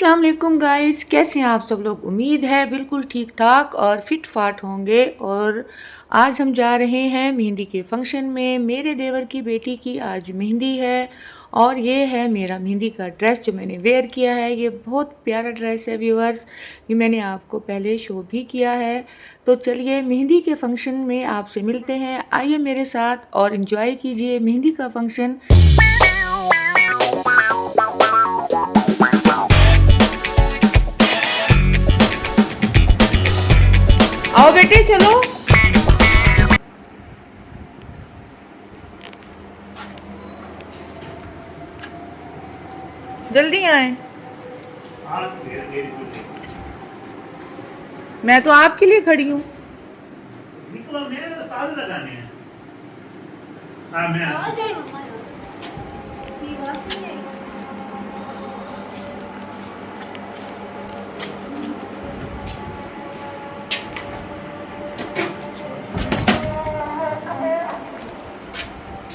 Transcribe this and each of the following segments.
अस्सलाम वालेकुम गाइस, कैसे हैं आप सब लोग। उम्मीद है बिल्कुल ठीक ठाक और फिट फाट होंगे। और आज हम जा रहे हैं मेहंदी के फंक्शन में। मेरे देवर की बेटी की आज मेहंदी है और ये है मेरा मेहंदी का ड्रेस जो मैंने वेयर किया है। ये बहुत प्यारा ड्रेस है व्यूअर्स, ये मैंने आपको पहले शो भी किया है। तो चलिए मेहंदी के फंक्शन में आपसे मिलते हैं। आइए मेरे साथ और इन्जॉय कीजिए मेहंदी का फंक्शन। आओ बेटे चलो। जल्दी आए। मैं तो आपके लिए खड़ी हूँ। निकलो, मेरे तो ताले लगाने हैं। हाँ मैं आ जाए मम्मा यार, ये वास्ट नहीं है।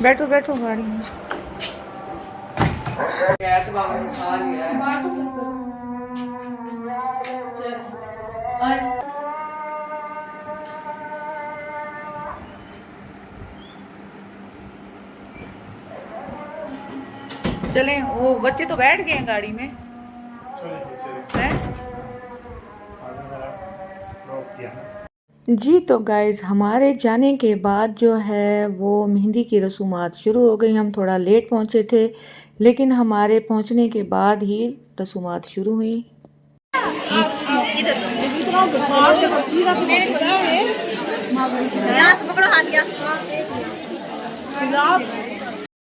बैठो बैठो गाड़ी में। चलें, वो बच्चे तो बैठ गए हैं गाड़ी में। हैं? जी तो गाइज़, हमारे जाने के बाद जो है वो मेहंदी की रसूमात शुरू हो गई। हम थोड़ा लेट पहुंचे थे, लेकिन हमारे पहुंचने के बाद ही रसूमात शुरू हुई। यहाँ से पकड़ो हाथ दिया।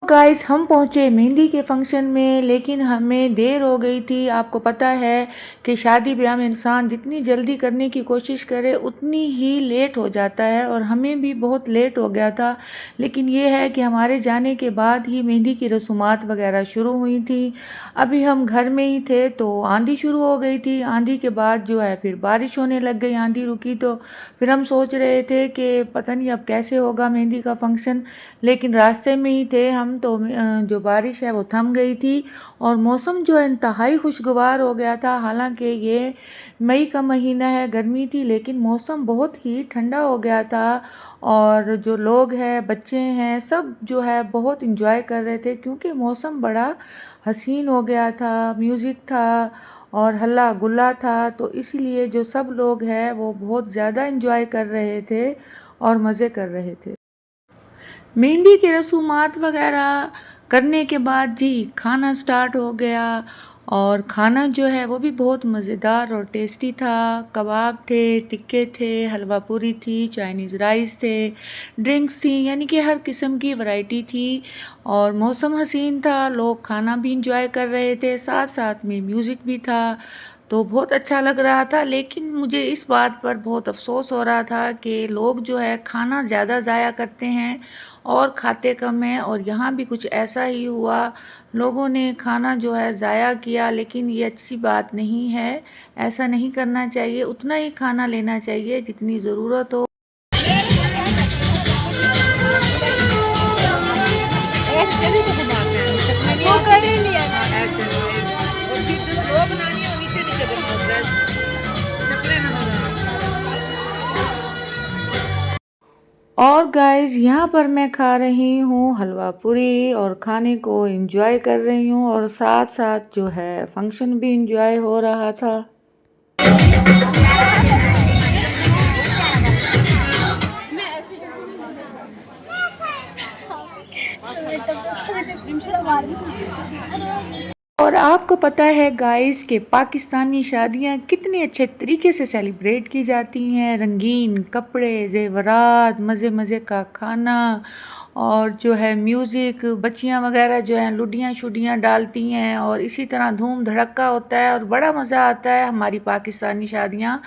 गाइस, हम पहुंचे मेहंदी के फंक्शन में, लेकिन हमें देर हो गई थी। आपको पता है कि शादी ब्याह में इंसान जितनी जल्दी करने की कोशिश करे उतनी ही लेट हो जाता है, और हमें भी बहुत लेट हो गया था। लेकिन ये है कि हमारे जाने के बाद ही मेहंदी की रसूमात वगैरह शुरू हुई थी। अभी हम घर में ही थे तो आंधी शुरू हो गई थी। आंधी के बाद जो है फिर बारिश होने लग गई। आंधी रुकी तो फिर हम सोच रहे थे कि पता नहीं अब कैसे होगा मेहंदी का फंक्शन, लेकिन रास्ते में ही थे हम तो जो बारिश है वो थम गई थी और मौसम जो है इंतहाई खुशगवार हो गया था। हालांकि ये मई का महीना है, गर्मी थी, लेकिन मौसम बहुत ही ठंडा हो गया था। और जो लोग हैं, बच्चे हैं, सब जो है बहुत इंजॉय कर रहे थे क्योंकि मौसम बड़ा हसीन हो गया था। म्यूज़िक था और हल्ला गुल्ला था, तो इसीलिए जो सब लोग हैं वो बहुत ज़्यादा इंजॉय कर रहे थे और मज़े कर रहे थे। मेहंदी की रसूमात वगैरह करने के बाद जी खाना स्टार्ट हो गया। और खाना जो है वो भी बहुत मज़ेदार और टेस्टी था। कबाब थे, टिक्के थे, हलवा पूरी थी, चाइनीज़ राइस थे, ड्रिंक्स थी, यानी कि हर किस्म की वैरायटी थी। और मौसम हसीन था, लोग खाना भी इंजॉय कर रहे थे, साथ साथ में म्यूज़िक भी था, तो बहुत अच्छा लग रहा था। लेकिन मुझे इस बात पर बहुत अफसोस हो रहा था कि लोग जो है खाना ज़्यादा ज़ाया करते हैं और खाते कम हैं। और यहाँ भी कुछ ऐसा ही हुआ, लोगों ने खाना जो है ज़ाया किया, लेकिन ये अच्छी बात नहीं है। ऐसा नहीं करना चाहिए, उतना ही खाना लेना चाहिए जितनी ज़रूरत हो। वो कर ही लिया ना। और गाइस, यहाँ पर मैं खा रही हूँ हलवा पूरी और खाने को एंजॉय कर रही हूँ, और साथ साथ जो है फंक्शन भी एंजॉय हो रहा था। और आपको पता है गाइस कि पाकिस्तानी शादियां कितनी अच्छे तरीके से सेलिब्रेट की जाती हैं। रंगीन कपड़े, जेवरात, मज़े मज़े का खाना, और जो है म्यूज़िक, बच्चियां वगैरह जो हैं लुडियाँ शुडियाँ डालती हैं, और इसी तरह धूम धड़क्का होता है और बड़ा मज़ा आता है। हमारी पाकिस्तानी शादियां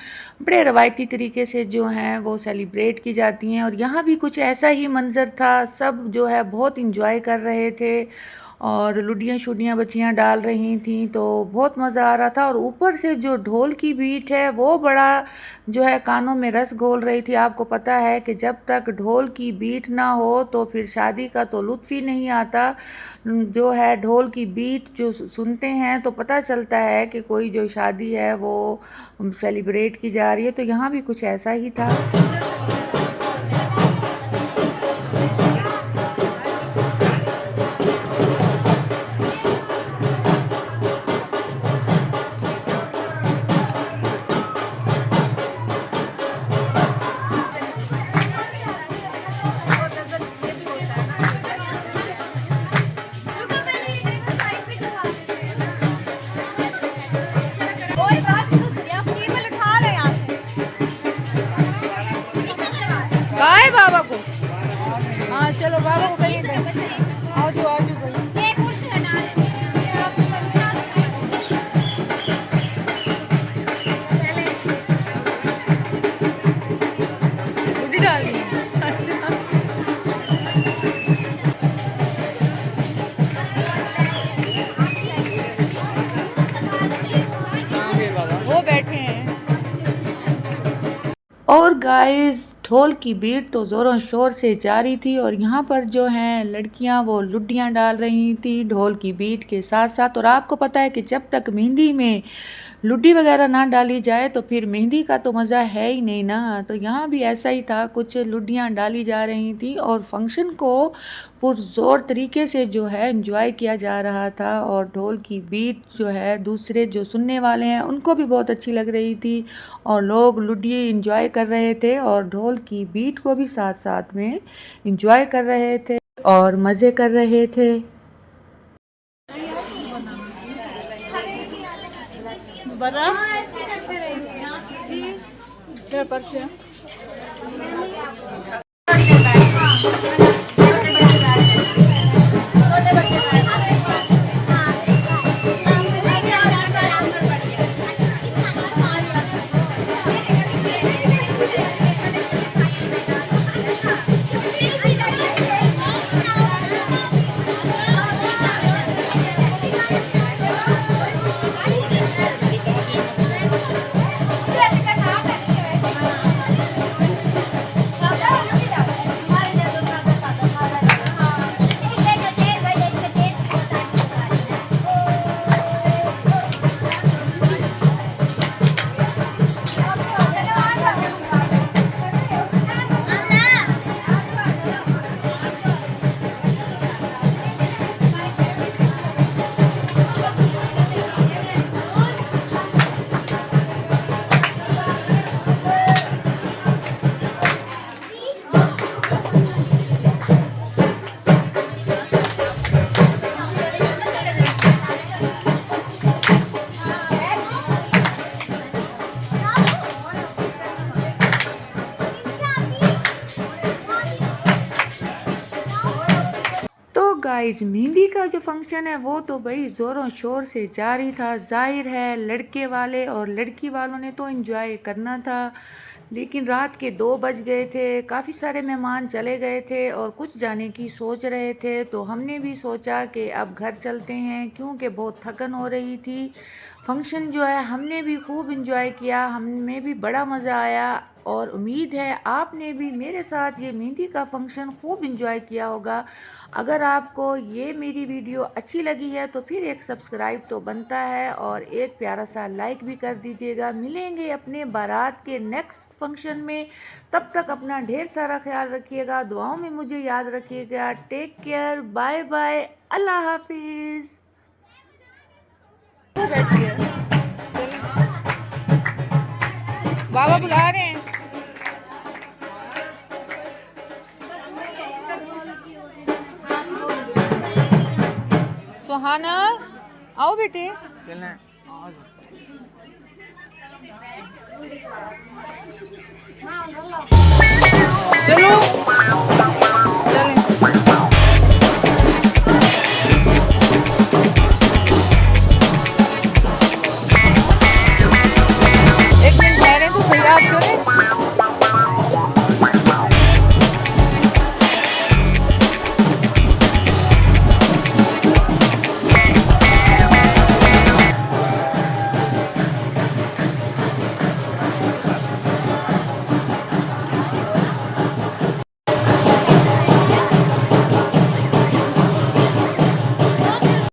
बड़े रवायती तरीके से जो हैं वो सेलिब्रेट की जाती हैं, और यहाँ भी कुछ ऐसा ही मंज़र था। सब जो है बहुत इंजॉय कर रहे थे और लुडियाँ शुडियाँ बच्चियाँ डाल रही थी, तो बहुत मज़ा आ रहा था। और ऊपर से जो ढोल की बीट है वो बड़ा जो है कानों में रस घोल रही थी। आपको पता है कि जब तक ढोल की बीट ना हो तो फिर शादी का तो लुत्फ़ ही नहीं आता। जो है ढोल की बीट जो सुनते हैं तो पता चलता है कि कोई जो शादी है वो सेलिब्रेट की जा रही है। तो यहाँ भी कुछ ऐसा ही था। काय बाबा को? हाँ चलो बाबा को करिए। आओ जो भाई। उड़ी डाल दी। वो बैठे हैं। और गाइस ढोल की बीट तो ज़ोरों शोर से जारी थी और यहाँ पर जो हैं लड़कियाँ वो लुड्डियाँ डाल रही थी ढोल की बीट के साथ साथ। और आपको पता है कि जब तक मेहंदी में लुड्डी वगैरह ना डाली जाए तो फिर मेहंदी का तो मज़ा है ही नहीं ना। तो यहाँ भी ऐसा ही था, कुछ लुड्डियाँ डाली जा रही थी और फंक्शन को पुरज़ोर तरीके से जो है एंजॉय किया जा रहा था। और ढोल की बीट जो है दूसरे जो सुनने वाले हैं उनको भी बहुत अच्छी लग रही थी और लोग लुड्डी एंजॉय कर रहे थे और ढोल की बीट को भी साथ साथ में एंजॉय कर रहे थे और मज़े कर रहे थे। बरा जी तेरा पर्स है। गाइस मेहंदी का जो फंक्शन है वो तो भाई ज़ोरों शोर से जारी था। जाहिर है लड़के वाले और लड़की वालों ने तो एंजॉय करना था, लेकिन रात के 2 बज गए थे, काफ़ी सारे मेहमान चले गए थे और कुछ जाने की सोच रहे थे। तो हमने भी सोचा कि अब घर चलते हैं क्योंकि बहुत थकन हो रही थी। फंक्शन जो है हमने भी खूब एंजॉय किया, हमें भी बड़ा मज़ा आया और उम्मीद है आपने भी मेरे साथ ये मेहंदी का फंक्शन खूब एंजॉय किया होगा। अगर आपको ये मेरी वीडियो अच्छी लगी है तो फिर एक सब्सक्राइब तो बनता है और एक प्यारा सा लाइक भी कर दीजिएगा। मिलेंगे अपने बारात के नेक्स्ट फंक्शन में, तब तक अपना ढेर सारा ख्याल रखिएगा, दुआओं में मुझे याद रखिएगा। टेक केयर, बाय बाय, अल्लाह हाफिज़। बाबा बुला रहे हैं। सुहाना आओ बेटे। चलो